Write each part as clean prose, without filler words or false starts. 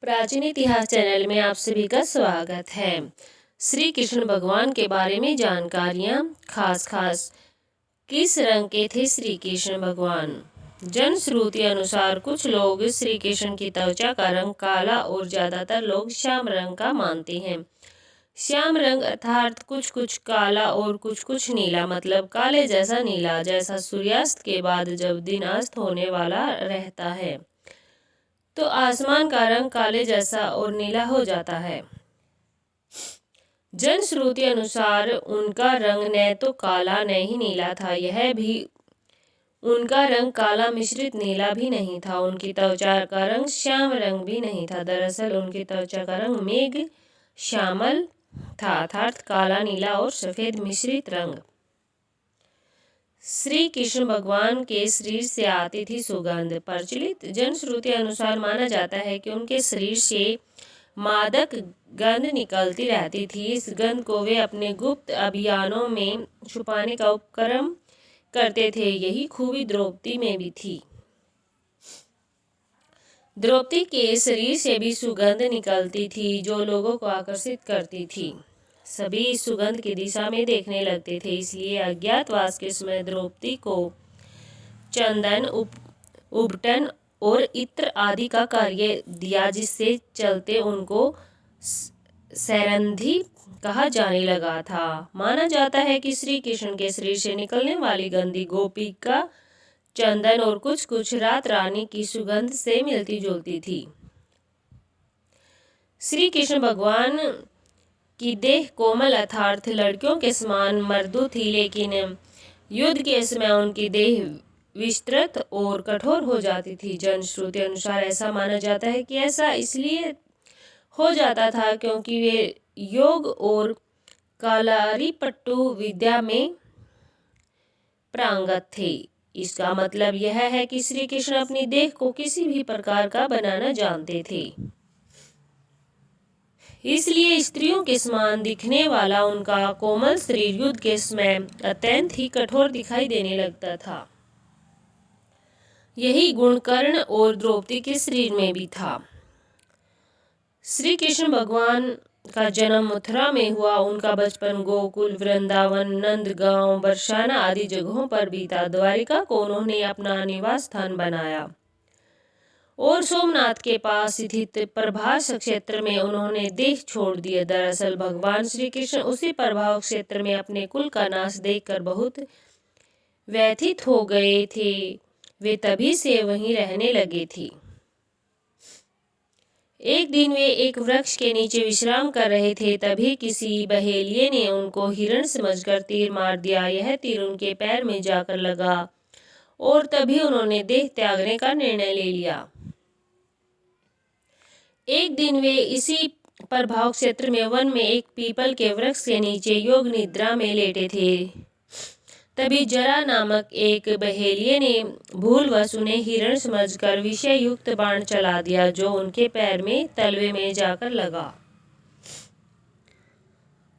प्राचीन इतिहास चैनल में आप सभी का स्वागत है। श्री कृष्ण भगवान के बारे में जानकारियाँ खास किस रंग के थे श्री कृष्ण भगवान। जन श्रुति अनुसार कुछ लोग श्री कृष्ण की त्वचा का रंग काला और ज्यादातर लोग श्याम रंग का मानते हैं। श्याम रंग अर्थात कुछ कुछ काला और कुछ कुछ नीला, मतलब काले जैसा नीला, जैसा सूर्यास्त के बाद जब दिन अस्त होने वाला रहता है तो आसमान का रंग काले जैसा और नीला हो जाता है। जन श्रुति अनुसार उनका रंग न तो काला न ही नीला था, यह भी उनका रंग काला मिश्रित नीला भी नहीं था। उनकी त्वचा का रंग श्याम रंग भी नहीं था। दरअसल उनकी त्वचा का रंग मेघ श्यामल था, अर्थात काला नीला और सफेद मिश्रित रंग। श्री कृष्ण भगवान के शरीर से आती थी सुगंध। प्रचलित जनश्रुति अनुसार माना जाता है कि उनके शरीर से मादक गंध निकलती रहती थी। इस गंध को वे अपने गुप्त अभियानों में छुपाने का उपक्रम करते थे। यही खूबी द्रौपदी में भी थी। द्रौपदी के शरीर से भी सुगंध निकलती थी जो लोगों को आकर्षित करती थी। सभी इस सुगंध की दिशा में देखने लगते थे, इसलिए अज्ञातवास के समय द्रौपदी को चंदन, उबटन और इत्र आदि का कार्य दिया, जिससे चलते उनको सैरंधी कहा जाने लगा था। माना जाता है कि श्री कृष्ण के शरीर से निकलने वाली गंदी गोपिका चंदन और कुछ कुछ रात रानी की सुगंध से मिलती जुलती थी। श्री कृष्ण भगवान की देह कोमल अर्थात लड़कियों के समान मृदु थी, लेकिन युद्ध के समय उनकी देह विस्तृत और कठोर हो जाती थी। जनश्रुति अनुसार ऐसा माना जाता है कि ऐसा इसलिए हो जाता था क्योंकि वे योग और कालारीपट्टू विद्या में पारंगत थे। इसका मतलब यह है कि श्री कृष्ण अपनी देह को किसी भी प्रकार का बनाना जानते थे, इसलिए स्त्रियों के समान दिखने वाला उनका कोमल शरीर युद्ध के समय अत्यंत ही कठोर दिखाई देने लगता था। यही गुण कर्ण और द्रौपदी के शरीर में भी था। श्री कृष्ण भगवान का जन्म मथुरा में हुआ। उनका बचपन गोकुल, वृंदावन, नंदगांव, बरसाना आदि जगहों पर बीता। द्वारिका को उन्होंने अपना निवास स्थान बनाया और सोमनाथ के पास स्थित प्रभास क्षेत्र में उन्होंने देह छोड़ दिए। दरअसल भगवान श्री कृष्ण उसी प्रभाव क्षेत्र में अपने कुल का नाश देखकर बहुत व्यथित हो गए थे। वे तभी से वहीं रहने लगे थे। एक दिन वे एक वृक्ष के नीचे विश्राम कर रहे थे, तभी किसी बहेलिये ने उनको हिरण समझकर तीर मार दिया। यह तीर उनके पैर में जाकर लगा और तभी उन्होंने देह त्यागने का निर्णय ले लिया। एक दिन वे इसी प्रभाव क्षेत्र में वन में एक पीपल के वृक्ष के नीचे योग निद्रा में लेटे थे। तभी जरा नामक एक बहेलिये ने भूलवश उन्हें हिरण समझकर विषय युक्त बाण चला दिया, जो उनके पैर में तलवे में जाकर लगा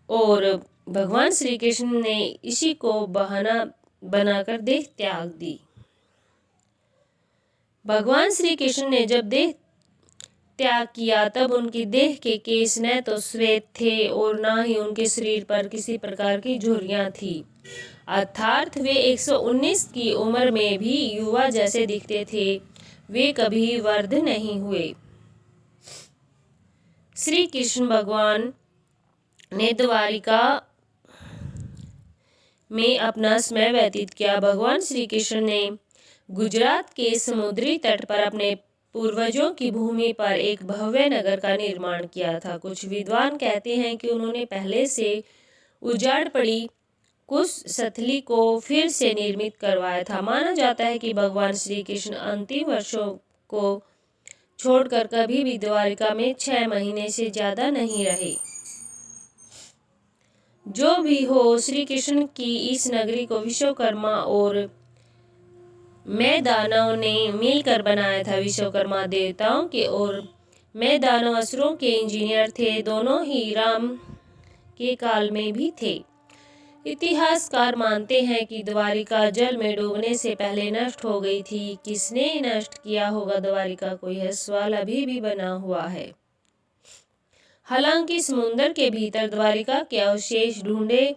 और भगवान श्री कृष्ण ने इसी को बहाना बनाकर देह त्याग दी। भगवान श्री कृष्ण ने जब देह त्याग किया तब उनकी देह के केश न तो श्वेत थे और न ही उनके शरीर पर किसी प्रकार की झुर्रियां थी, अर्थात वे 119 की उम्र में भी युवा जैसे दिखते थे। वे कभी वृद्ध नहीं हुए। श्री कृष्ण भगवान ने द्वारिका में अपना समय व्यतीत किया। भगवान श्री कृष्ण ने गुजरात के समुद्री तट पर अपने पूर्वजों की भूमि पर एक भव्य नगर का निर्माण किया था। कुछ विद्वान कहते हैं कि उन्होंने पहले से उजाड़ पड़ी कुशस्थली को फिर से निर्मित करवाया था। माना जाता है कि भगवान श्री कृष्ण अंतिम वर्षों को छोड़कर कभी भी द्वारिका में 6 महीने से ज्यादा नहीं रहे। जो भी हो, श्री कृष्ण की इस नगरी को विश्वकर्मा और मैं दानव ने मिलकर बनाया था। विश्वकर्मा देवताओं के और मैं दानव असुरों के इंजीनियर थे। दोनों ही राम के काल में भी थे। इतिहासकार मानते हैं कि द्वारिका जल में डूबने से पहले नष्ट हो गई थी। किसने नष्ट किया होगा द्वारिका को, यह सवाल अभी भी बना हुआ है। हालांकि समुद्र के भीतर द्वारिका के अवशेष ढूंढे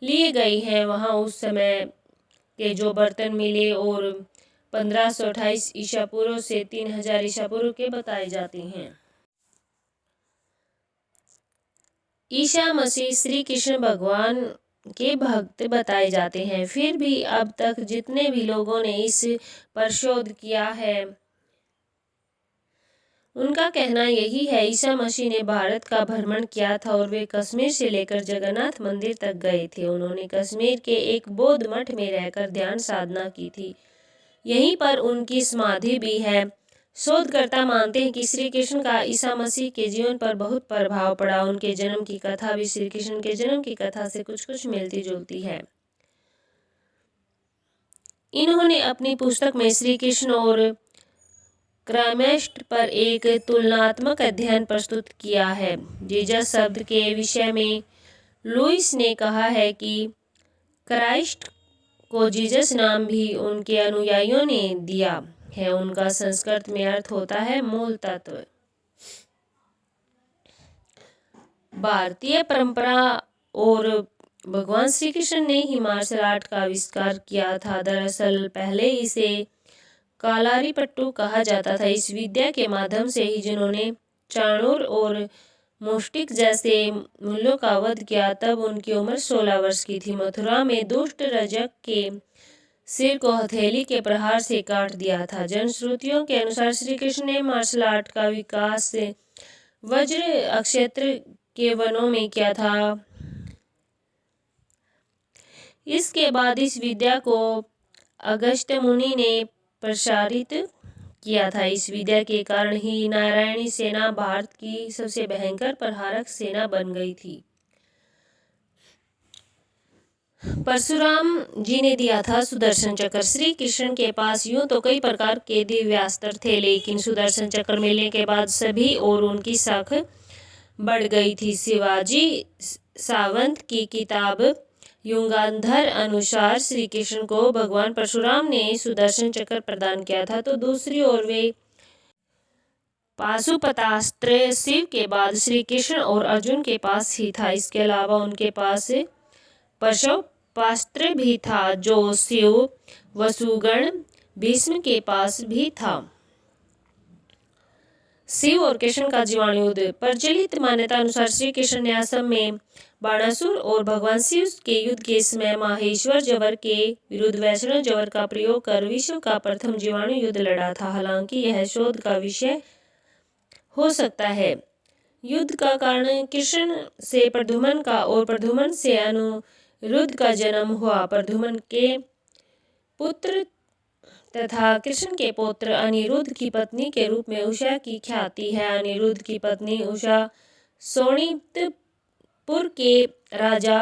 लिए गए हैं। वहां उस समय के जो बर्तन मिले और 1528 ईसा पूर्व से 3000 ईसा पूर्व के बताए जाते हैं। ईसा मसीह श्री कृष्ण भगवान के भक्त बताए जाते हैं। फिर भी अब तक जितने भी लोगों ने इस पर शोध किया है उनका कहना यही है, ईसा मसीह ने भारत का भ्रमण किया था और वे कश्मीर से लेकर जगन्नाथ मंदिर तक गए थे। उन्होंने कश्मीर के एक बौद्ध मठ में रहकर ध्यान साधना की थी। यहीं पर उनकी समाधि भी है। शोधकर्ता मानते हैं कि श्री कृष्ण का ईसा मसीह के जीवन पर बहुत प्रभाव पड़ा। उनके जन्म की कथा भी श्री कृष्ण के जन्म की कथा से कुछ कुछ मिलती जुलती है। इन्होंने अपनी पुस्तक में श्री कृष्ण और क्राइस्ट पर एक तुलनात्मक अध्ययन प्रस्तुत किया है। जीसस शब्द के विषय में लुईस ने कहा है कि क्राइस्ट को जीसस नाम भी उनके अनुयायियों ने दिया है। उनका संस्कृत में अर्थ होता है मूल तत्व। भारतीय परंपरा और भगवान श्री कृष्ण ने ही मार्शल आर्ट का आविष्कार किया था। दरअसल पहले इसे कालारीपट्टू कहा जाता था। इस विद्या के माध्यम से ही जिन्होंने चाणूर और मुष्टिक जैसे मूल्यों का वध किया, तब उनकी उम्र 16 वर्ष की थी। मथुरा में दुष्ट रजक के सिर को हथेली के प्रहार से काट दिया था। जनश्रुतियों के अनुसार श्री कृष्ण ने मार्शल आर्ट का विकास वज्र अक्षेत्र के वनों में किया था। इसके बाद इस विद्या को अगस्त्य मुनि ने प्रसारित किया था। इस विद्या के कारण ही नारायणी सेना भारत की सबसे भयंकर प्रहारक सेना बन गई थी। परशुराम जी ने दिया था सुदर्शन चक्र। श्री कृष्ण के पास यूं तो कई प्रकार के दिव्यास्त्र थे, लेकिन सुदर्शन चक्र मिलने के बाद सभी और उनकी साख बढ़ गई थी। शिवाजी सावंत की किताब युगांधर अनुसार श्री कृष्ण को भगवान परशुराम ने सुदर्शन चक्र प्रदान किया था, तो दूसरी ओर वे पाशुपतास्त्र शिव के बाद श्री कृष्ण और अर्जुन के पास ही था। इसके अलावा उनके पास पाशुपास्त्र भी था, जो शिव, वसुगण, भीष्म के पास भी था। शिव और कृष्ण का जीवाणु युद्ध। प्रचलित मान्यता अनुसार श्री कृष्ण ने असम में बाणासुर और भगवान शिव के युद्ध के समय माहेश्वर जवर के विरुद्ध वैष्णव जवर का प्रयोग कर विश्व का प्रथम जीवाणु युद्ध लड़ा था। हालांकि यह शोध का विषय हो सकता है। युद्ध का कारण कृष्ण से प्रद्युम्न का और प्रद्युम्न से अनिरुद्ध का जन्म हुआ। प्रद्युम्न के पुत्र तथा कृष्ण के पुत्र अनिरुद्ध की पत्नी के रूप में उषा की ख्याति है। अनिरुद्ध की पत्नी उषा शोणितपुर के राजा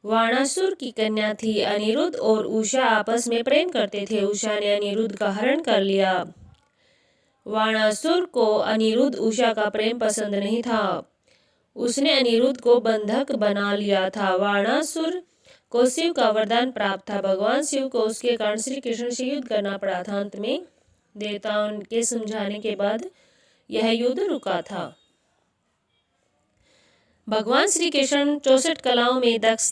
वाणासुर की कन्या थी। अनिरुद्ध और उषा आपस में प्रेम करते थे। उषा ने अनिरुद्ध का हरण कर लिया। वाणासुर को अनिरुद्ध उषा का प्रेम पसंद नहीं था। उसने अनिरुद्ध को बंधक बना लिया था। वाणासुर को शिव का वरदान प्राप्त था। भगवान शिव को उसके कारण श्री कृष्ण से युद्ध करना पड़ा था। अंत में देवताओं के समझाने के बाद यह युद्ध रुका था। भगवान श्री कृष्ण 64 कलाओं में दक्ष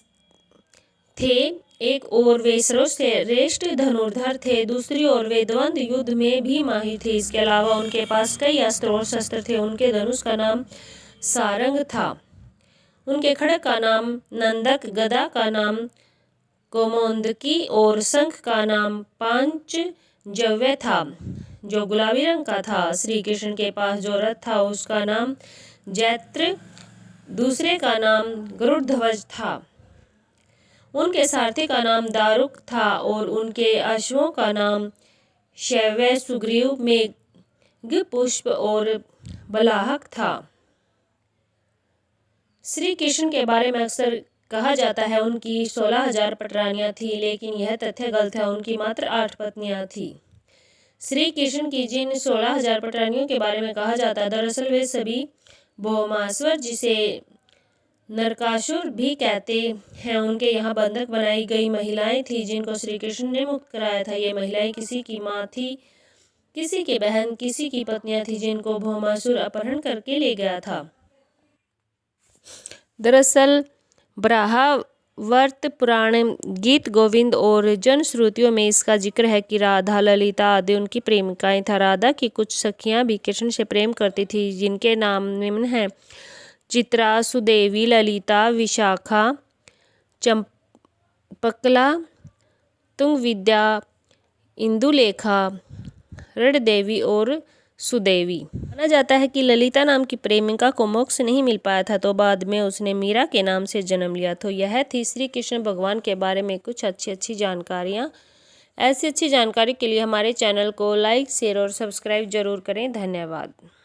थे। एक ओर वे सर्वश्रेष्ठ धनुर्धर थे, दूसरी ओर वे द्वंद्व युद्ध में भी माहिर थे। इसके अलावा उनके पास कई अस्त्र और शस्त्र थे। उनके धनुष का नाम सारंग था, उनके खड्ग का नाम नंदक, गदा का नाम कौमोदकी और शंख का नाम पांचजन्य था, जो गुलाबी रंग का था। श्री कृष्ण के पास जो रथ था उसका नाम जैत्र, दूसरे का नाम गरुड़ध्वज था। उनके सारथी का नाम दारुक था और उनके अश्वों का नाम शैव्य, सुग्रीव, मेघपुष्प और बलाहक था। श्री कृष्ण के बारे में अक्सर कहा जाता है उनकी 16,000 पटरानियां थी, लेकिन यह तथ्य गलत है। उनकी मात्र 8 पत्नियां थी। श्री कृष्ण की जिन 16,000 पटरानियों के बारे में कहा जाता है, दरअसल वे सभी भौमासुर जिसे नरकासुर भी कहते हैं। उनके यहाँ बंधक बनाई गई महिलाएं थीं जिनको श्री कृष्ण ने मुक्त कराया था। ये महिलाएं किसी की माँ थी, किसी की बहन, किसी की पत्नियां थी जिनको भौमासुर अपहरण करके ले गया था। दरअसल ब्रह्मावर्त पुराण, गीत गोविंद और जनश्रुतियों में इसका जिक्र है कि राधा, ललिता आदि उनकी प्रेमिकाएं था। राधा की कुछ सखियां भी कृष्ण से प्रेम करती थी जिनके नाम निम्न हैं: चित्रा, सुदेवी, ललिता, विशाखा, चंपकला, तुंगविद्या, इंदुलेखा, रणदेवी और सुदेवी। माना जाता है कि ललिता नाम की प्रेमिका को मोक्ष नहीं मिल पाया था तो बाद में उसने मीरा के नाम से जन्म लिया। तो यह थी श्री कृष्ण भगवान के बारे में कुछ अच्छी जानकारियाँ। ऐसी अच्छी जानकारी के लिए हमारे चैनल को लाइक, शेयर और सब्सक्राइब जरूर करें। धन्यवाद।